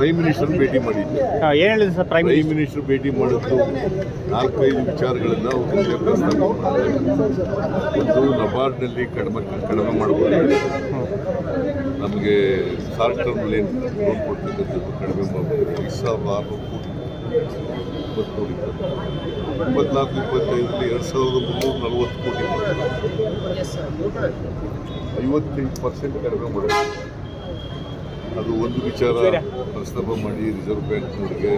Prime minister ಭೇಟಿ ಮಾಡಿದ್ದೆ. ಏನು ಹೇಳಿದ್ರು ಸರ್ ಪ್ರೈಮ್ ಮಿನಿಸ್ಟರ್ ಭೇಟಿ ಮಾಡಿದ್ದು 4-5 ವಿಚಾರಗಳನ್ನು ಅವರು ಪ್ರಸ್ತಾಪ ಮಾಡಿದ್ದಾರೆ. ಒಂದು ನಬಾರ್ಡ್ನಲ್ಲಿ ಕಡಿಮೆ ಮಾಡಬಹುದು, ನಮಗೆ ಶಾರ್ಟ್ ಟರ್ಮ್ ಲೋನ್ ಕೊಡ್ತಕ್ಕಂಥದ್ದು ಕಡಿಮೆ ಮಾಡಬಹುದು. 5,600 ಕೋಟಿ 24-25ರಲ್ಲಿ 2,340 ಕೋಟಿ 55% ಕಡಿಮೆ ಮಾಡಬೇಕು. ಅದು ಒಂದು ವಿಚಾರ ಪ್ರಸ್ತಾಪ ಮಾಡಿ ರಿಸರ್ವ್ ಬ್ಯಾಂಕ್ನವರಿಗೆ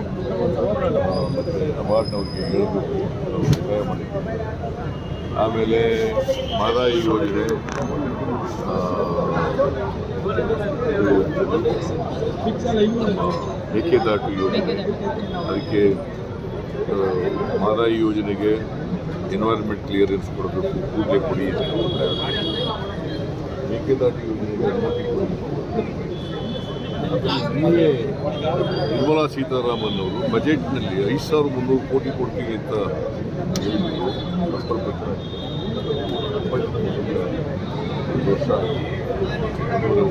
ಮತ್ತು ನಬಾರ್ಡ್ನವ್ರಿಗೆ ಹೇಳಬೇಕು, ನಾವು ಸಹಾಯ ಮಾಡಿದ್ದೀವಿ. ಆಮೇಲೆ ಮಹದಾಯಿ ಯೋಜನೆ, ಮೇಕೆದಾಟು ಯೋಜನೆ, ಅದಕ್ಕೆ ಮಹದಾಯಿ ಯೋಜನೆಗೆ ಎನ್ವೈರನ್ಮೆಂಟ್ ಕ್ಲಿಯರೆನ್ಸ್ ಕೊಡಬೇಕು, ಕೂಡಲೇ ಕೊಡಿ. ಮೇಕೆದಾಟು ಯೋಜನೆಗೆ ಅನುಮತಿ ಕೊಡಬೇಕು. ನಿರ್ಮಲಾ ಸೀತಾರಾಮನ್ ಅವರು ಬಜೆಟ್ನಲ್ಲಿ 5,300 ಕೋಟಿ ಕೊಡ್ತೀವಿ ಅಂತ ಹೇಳಿದ್ರು.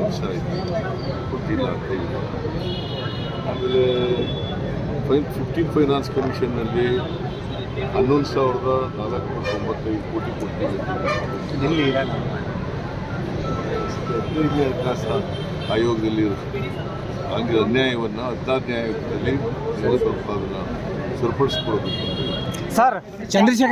ವರ್ಷ ಆಯಿತು, ಕೊಟ್ಟಿಲ್ಲ ಅಂತ ಇದೆ. ಆಮೇಲೆ 15 ಫೈನಾನ್ಸ್ ಕಮಿಷನ್ನಲ್ಲಿ 11,495 ಕೋಟಿ ಕೊಡ್ತೀವಿ. ಎಲ್ಲಿ ಹಣಕಾಸ ಆಯೋಗದಲ್ಲಿ ಹಂಗೆ ಅನ್ಯಾಯವನ್ನು 16ನೇ ಆಯೋಗದಲ್ಲಿ ಸ್ವಲ್ಪ ಅದನ್ನು ಸರಿಪಡಿಸ್ಕೊಡ್ಬೇಕು ಸರ್. ಚಂದ್ರಶೇಖರ್